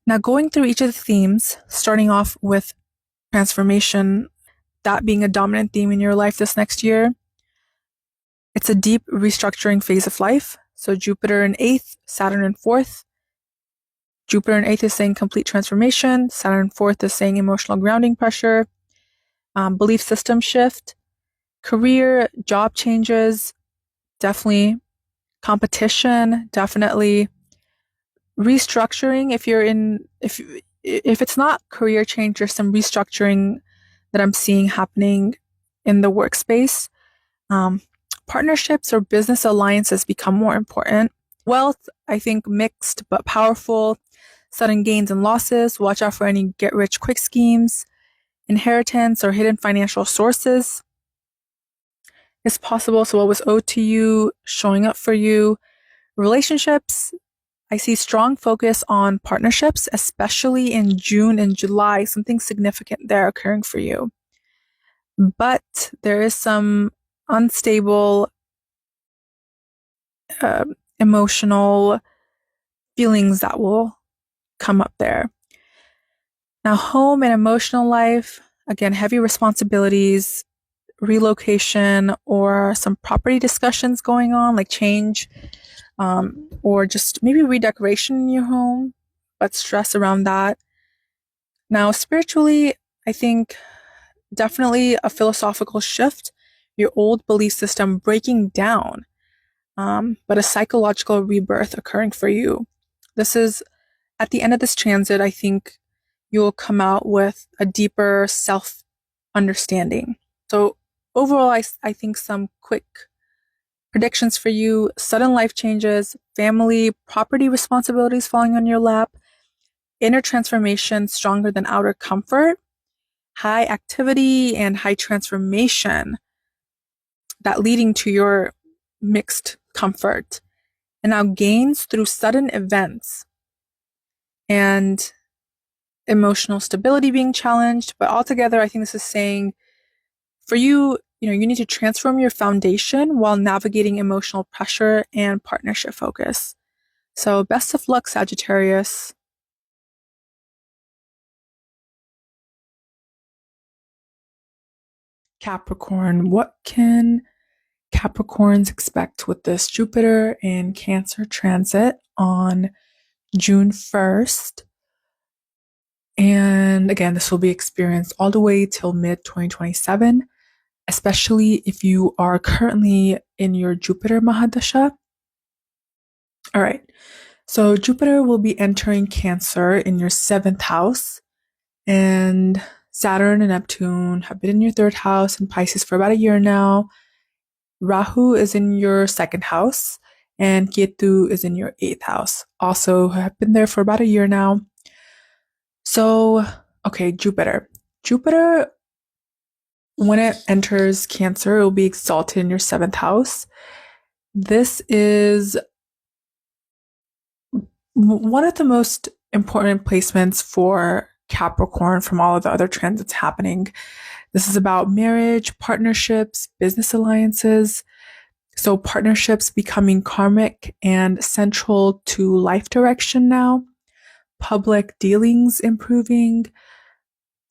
Now, going through each of the themes, starting off with transformation, that being a dominant theme in your life this next year, it's a deep restructuring phase of life. So Jupiter in 8th, Saturn in 4th. Jupiter in 8th is saying complete transformation. Saturn in 4th is saying emotional grounding pressure, belief system shift, career, job changes, definitely competition, definitely restructuring. If it's not career change, there's some restructuring that I'm seeing happening in the workspace. Partnerships or business alliances become more important. Wealth, I think mixed but powerful. Sudden gains and losses. Watch out for any get-rich-quick schemes. Inheritance or hidden financial sources is possible. So what was owed to you, showing up for you. Relationships, I see strong focus on partnerships, especially in June and July. Something significant there occurring for you. But there is some unstable emotional feelings that will come up there. Now, home and emotional life, again, heavy responsibilities, relocation, or some property discussions going on, like change, or just maybe redecoration in your home, but stress around that. Now, spiritually, I think definitely a philosophical shift, your old belief system breaking down, but a psychological rebirth occurring for you. This is at the end of this transit, I think you'll come out with a deeper self understanding. So overall, I think some quick predictions for you: sudden life changes, family, property responsibilities falling on your lap, inner transformation stronger than outer comfort, high activity and high transformation that leading to your mixed comfort, and now gains through sudden events and emotional stability being challenged. But altogether, I think this is saying for you, you need to transform your foundation while navigating emotional pressure and partnership focus. So best of luck, Sagittarius. Capricorn, what can Capricorns expect with this Jupiter and Cancer transit on June 1st? And again, this will be experienced all the way till mid 2027, especially if you are currently in your Jupiter Mahadasha. All right. So Jupiter will be entering Cancer in your 7th house, and Saturn and Neptune have been in your 3rd house and Pisces for about a year now. Rahu is in your 2nd house, and Ketu is in your 8th house. Also have been there for about a year now. So, okay, Jupiter. Jupiter, when it enters Cancer, it will be exalted in your 7th house. This is one of the most important placements for Capricorn from all of the other transits happening. This is about marriage, partnerships, business alliances. So partnerships becoming karmic and central to life direction now. Public dealings improving.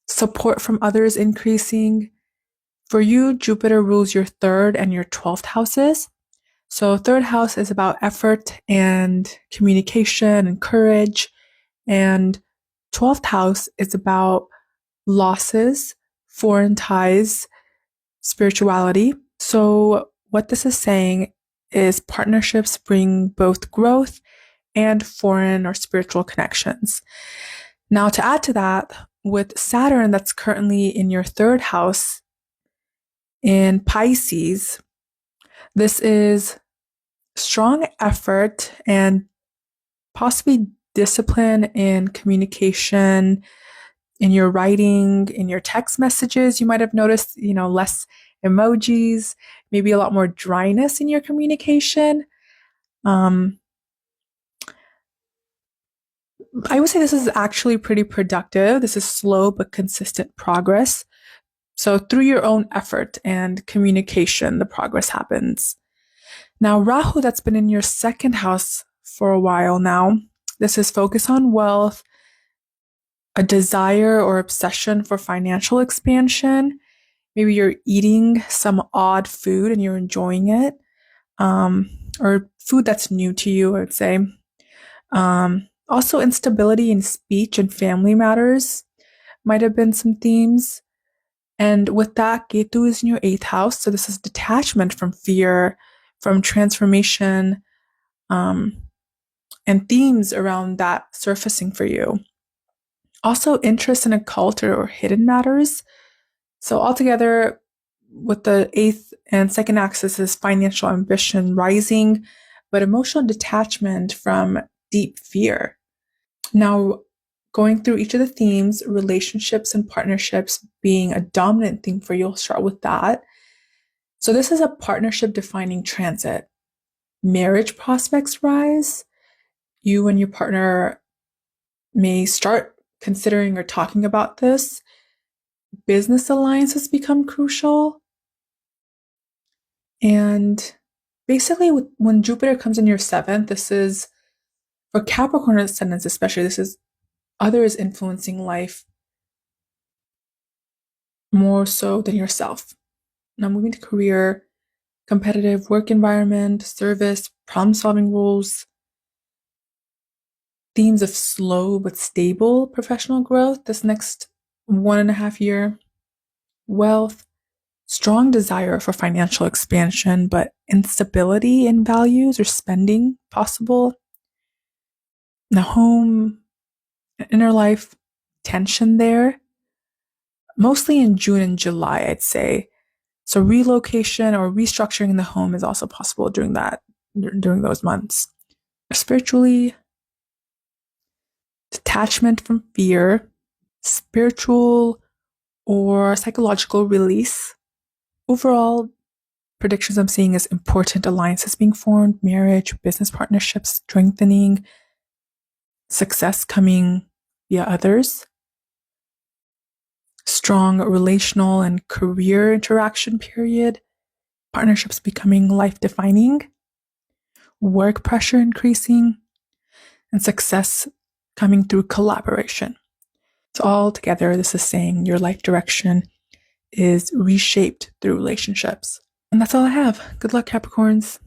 Support from others increasing. For you, Jupiter rules your 3rd and your 12th houses. So 3rd house is about effort and communication and courage. And 12th house is about losses, foreign ties, spirituality. So, what this is saying is partnerships bring both growth and foreign or spiritual connections. Now, to add to that, with Saturn that's currently in your third house in Pisces, this is strong effort and possibly discipline in communication, in your writing, in your text messages. You might have noticed, less emojis, maybe a lot more dryness in your communication. I would say this is actually pretty productive. This is slow but consistent progress. So through your own effort and communication, the progress happens. Now, Rahu, that's been in your second house for a while now. This is focus on wealth, a desire or obsession for financial expansion. Maybe you're eating some odd food and you're enjoying it, or food that's new to you, I would say. Also, instability in speech and family matters might have been some themes. And with that, Ketu is in your eighth house. So this is detachment from fear, from transformation, and themes around that surfacing for you. Also, interest in occult or hidden matters. So altogether, with the eighth and second axis is financial ambition rising, but emotional detachment from deep fear. Now, going through each of the themes, relationships and partnerships being a dominant theme for you, I'll start with that. So this is a partnership defining transit. Marriage prospects rise. You and your partner may start considering or talking about this. Business alliances become crucial. And basically, when Jupiter comes in your seventh, this is, for Capricorn ascendants especially, this is others influencing life more so than yourself. Now, moving to career, competitive work environment, service, problem-solving roles, themes of slow but stable professional growth this next 1.5 year. Wealth, strong desire for financial expansion, but instability in values or spending possible. Now, home, inner life, tension there, mostly in June and July, I'd say. So relocation or restructuring in the home is also possible during those months. Spiritually, detachment from fear, spiritual or psychological release. Overall, predictions I'm seeing is important alliances being formed, marriage, business partnerships strengthening, success coming via others, strong relational and career interaction period, partnerships becoming life-defining, work pressure increasing, and success coming through collaboration. So all together, this is saying your life direction is reshaped through relationships. And that's all I have. Good luck, Capricorns.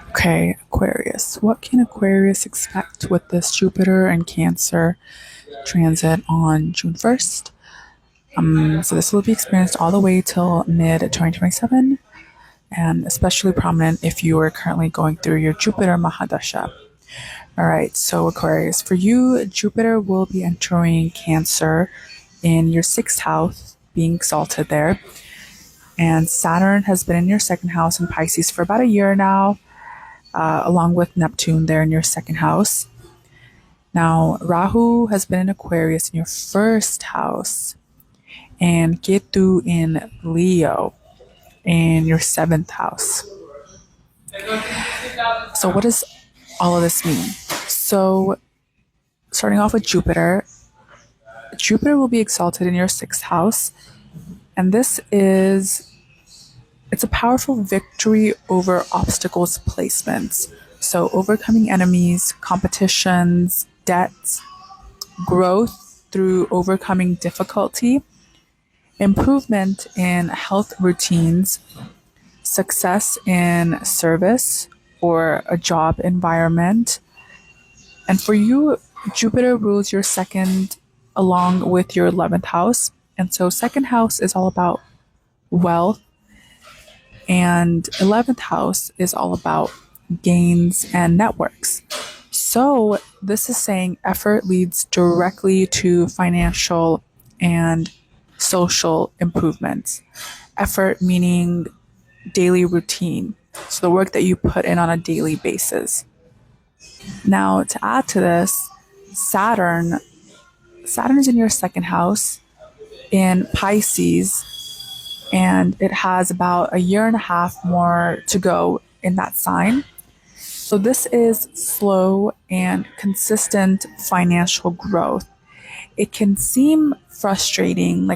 Okay, Aquarius. What can Aquarius expect with this Jupiter and Cancer transit on June 1st? So this will be experienced all the way till mid-2027, and especially prominent if you are currently going through your Jupiter Mahadasha. All right, so Aquarius, for you, Jupiter will be entering Cancer in your sixth house, being exalted there. And Saturn has been in your second house in Pisces for about a year now, along with Neptune there in your second house. Now, Rahu has been in Aquarius in your first house, and Ketu in Leo in your seventh house. So what does all of this mean? So starting off with Jupiter will be exalted in your sixth house. And it's a powerful victory over obstacles placements. So overcoming enemies, competitions, debts, growth through overcoming difficulty, improvement in health routines, success in service, for a job environment. And for you, Jupiter rules your second along with your 11th house. And so, second house is all about wealth, and 11th house is all about gains and networks. So, this is saying effort leads directly to financial and social improvements. Effort meaning daily routine. So, the work that you put in on a daily basis. Now, to add to this, Saturn is in your second house in Pisces, and it has about a year and a half more to go in that sign. So this is slow and consistent financial growth. It can seem frustrating,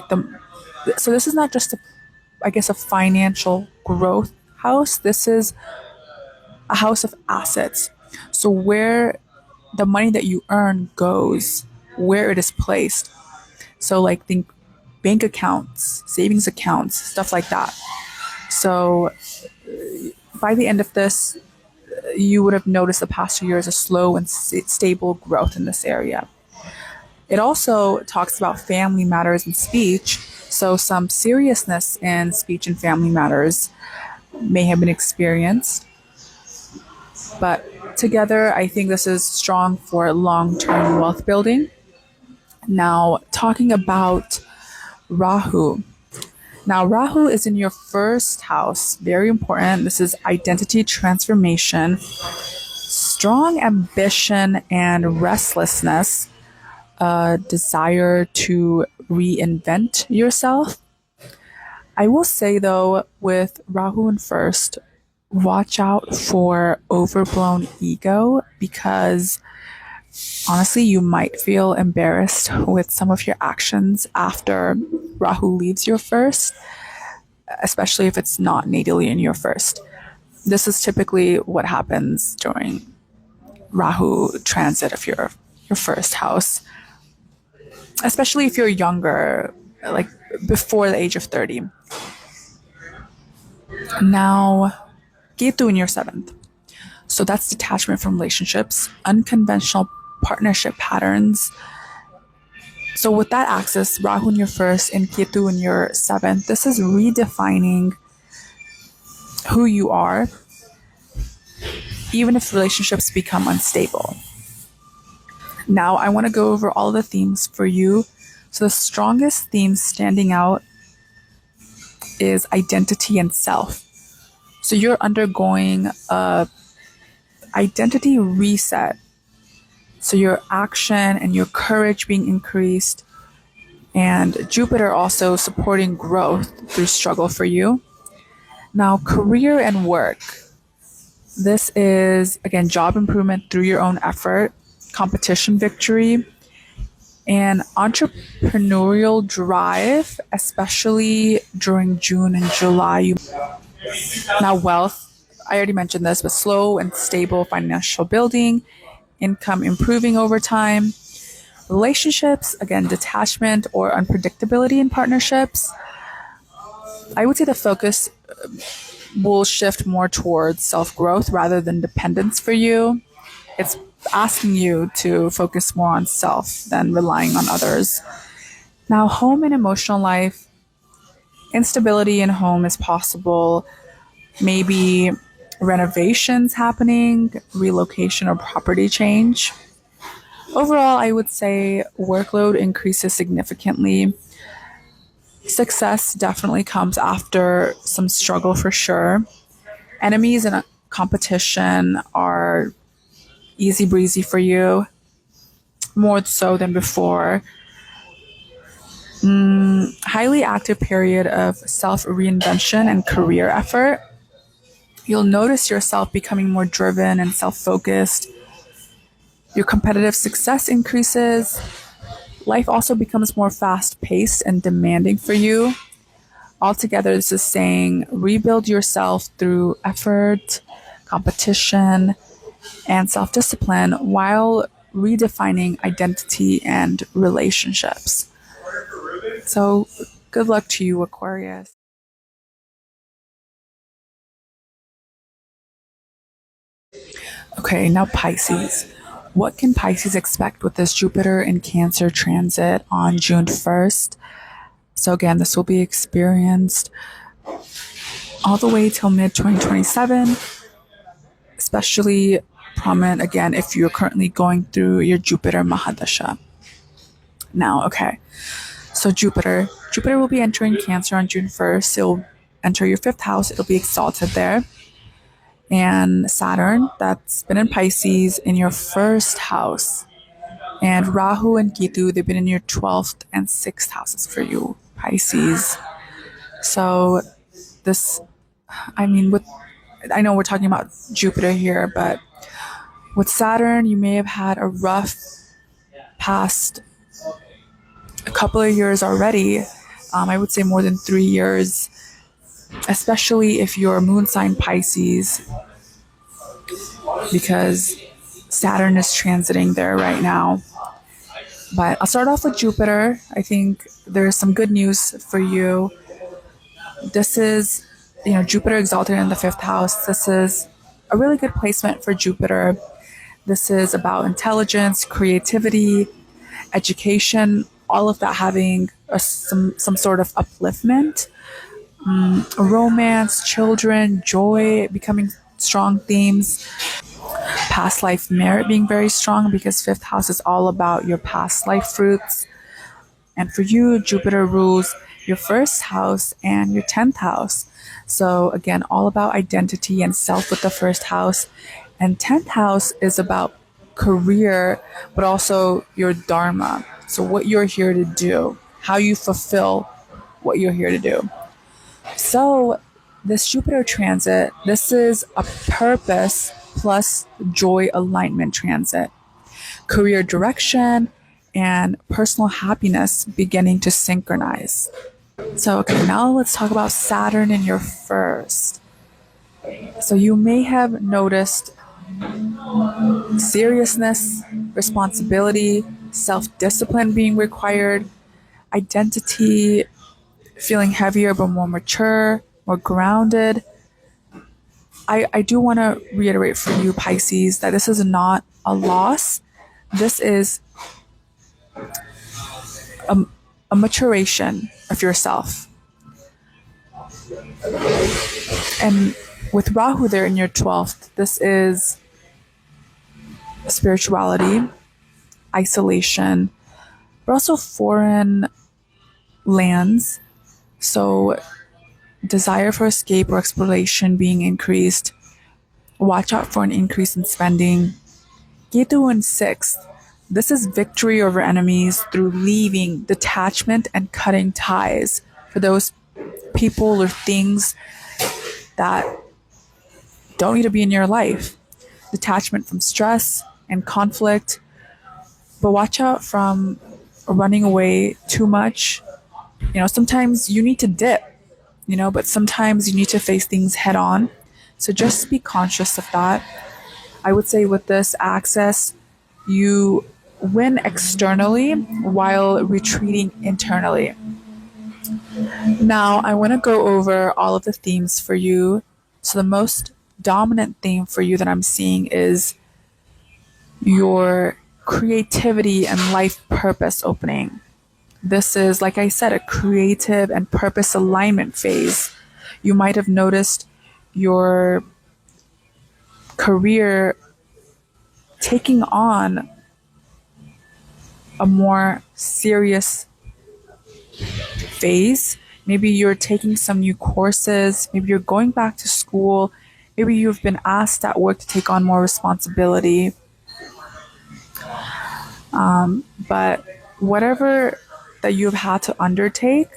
so this is not just a financial growth house. This is a house of assets. So where the money that you earn goes, where it is placed. So like think bank accounts, savings accounts, stuff like that. So by the end of this, you would have noticed the past 2 years of slow and stable growth in this area. It also talks about family matters and speech. So some seriousness in speech and family matters may have been experienced. But together, I think this is strong for long-term wealth building. Now, talking about Rahu. Now, Rahu is in your first house. Very important. This is identity transformation, strong ambition and restlessness, a desire to reinvent yourself. I will say, though, with Rahu in first, watch out for overblown ego, because honestly, you might feel embarrassed with some of your actions after Rahu leaves your first, especially if it's not natally in your first. This is typically what happens during Rahu transit of your first house, especially if you're younger, like before the age of 30. Now, Ketu in your seventh. So that's detachment from relationships, unconventional partnership patterns. So with that axis, Rahu in your first and Ketu in your seventh, this is redefining who you are, even if relationships become unstable. Now I want to go over all the themes for you. So the strongest theme standing out is identity and self. So you're undergoing a identity reset. So your action and your courage being increased, and Jupiter also supporting growth through struggle for you. Now, career and work. This is, again, job improvement through your own effort, competition victory, and entrepreneurial drive, especially during June and July. Now, wealth. I already mentioned this, but slow and stable financial building, income improving over time. Relationships, again, detachment or unpredictability in partnerships. I would say the focus will shift more towards self-growth rather than dependence for you. It's asking you to focus more on self than relying on others. Now, home and emotional life. Instability in home is possible. Maybe renovations happening, relocation or property change. Overall, I would say workload increases significantly. Success definitely comes after some struggle for sure. Enemies and competition are easy breezy for you, more so than before. Highly active period of self reinvention and career effort. You'll notice yourself becoming more driven and self focused. Your competitive success increases. Life also becomes more fast paced and demanding for you. Altogether, this is saying rebuild yourself through effort, competition, and self discipline while redefining identity and relationships. So, good luck to you, Aquarius. Okay, now Pisces. What can Pisces expect with this Jupiter in Cancer transit on June 1st? So, again, this will be experienced all the way till mid 2027, especially prominent again if you're currently going through your Jupiter Mahadasha. Now, okay, so Jupiter will be entering Cancer on June 1st. It'll enter your fifth house, it'll be exalted there. And Saturn, that's been in Pisces, in your first house. And Rahu and Ketu, they've been in your 12th and 6th houses for you, Pisces. So this, I mean, I know we're talking about Jupiter here, but with Saturn, you may have had a rough past a couple of years already. I would say more than 3 years, especially if you're moon sign Pisces, because Saturn is transiting there right now. But I'll start off with Jupiter. I think there's some good news for you. This is, Jupiter exalted in the fifth house. This is a really good placement for Jupiter. This is about intelligence, creativity, education, all of that having some sort of upliftment, romance, children, joy becoming strong themes, past life merit being very strong because fifth house is all about your past life fruits. And for you, Jupiter rules your first house and your 10th house. So again, all about identity and self with the first house. And 10th house is about career, but also your dharma. So what you're here to do, how you fulfill what you're here to do. So this Jupiter transit, this is a purpose plus joy alignment transit. Career direction and personal happiness beginning to synchronize. So, okay, now let's talk about Saturn in your first. So you may have noticed seriousness, responsibility, self-discipline being required, identity feeling heavier but more mature, more grounded. I do want to reiterate for you, Pisces, that this is not a loss. This is a maturation of yourself. And with Rahu there in your 12th, this is spirituality, isolation, but also foreign lands. So desire for escape or exploration being increased. Watch out for an increase in spending. Ketu in 6th. This is victory over enemies through leaving, detachment, and cutting ties for those people or things that don't need to be in your life. Detachment from stress and conflict. But watch out from running away too much. Sometimes you need to dip, but sometimes you need to face things head on. So just be conscious of that. I would say with this access, you win externally while retreating internally. Now, I want to go over all of the themes for you. So the most dominant theme for you that I'm seeing is your creativity and life purpose opening. This is, like I said, a creative and purpose alignment phase. You might have noticed your career taking on a more serious phase. Maybe you're taking some new courses. Maybe you're going back to school. Maybe you've been asked at work to take on more responsibility. But whatever that you've had to undertake,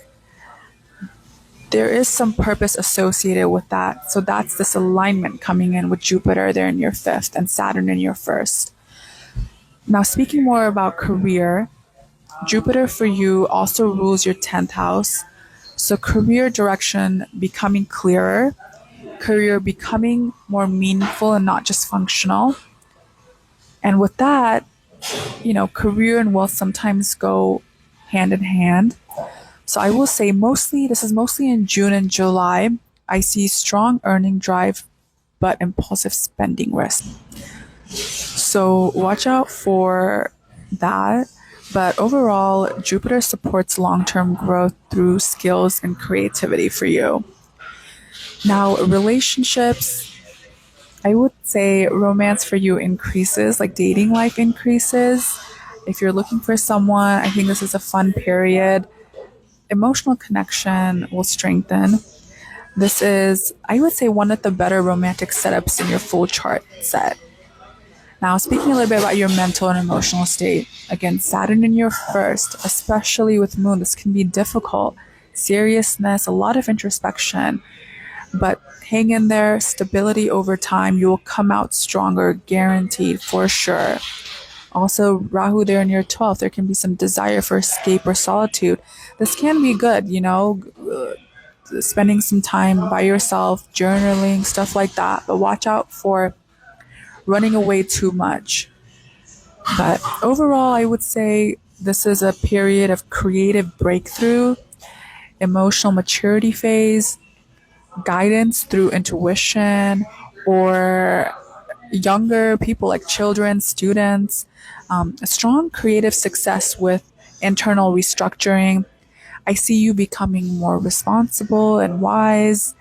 there is some purpose associated with that. So that's this alignment coming in with Jupiter there in your 5th and Saturn in your 1st. Now, speaking more about career, Jupiter for you also rules your 10th house. So career direction becoming clearer, career becoming more meaningful and not just functional. And with that, career and wealth sometimes go hand in hand. So I will say this is mostly in June and July. I see strong earning drive, but impulsive spending risk. So watch out for that. But overall, Jupiter supports long term growth through skills and creativity for you. Now, relationships, I would say romance for you increases, like dating life increases. If you're looking for someone, I think this is a fun period. Emotional connection will strengthen. This is, I would say, one of the better romantic setups in your full chart set. Now, speaking a little bit about your mental and emotional state, again, Saturn in your first, especially with Moon, this can be difficult. Seriousness, a lot of introspection, but hang in there, stability over time, you will come out stronger, guaranteed for sure. Also, Rahu there in your 12th, there can be some desire for escape or solitude. This can be good, spending some time by yourself, journaling, stuff like that, but watch out for running away too much. But overall, I would say this is a period of creative breakthrough, emotional maturity phase, guidance through intuition, or younger people like children, students, a strong creative success with internal restructuring. I see you becoming more responsible and wise,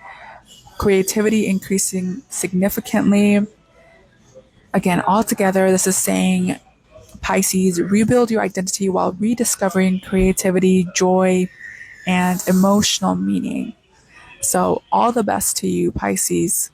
creativity increasing significantly. Again, altogether, this is saying Pisces, rebuild your identity while rediscovering creativity, joy, and emotional meaning. So, all the best to you, Pisces.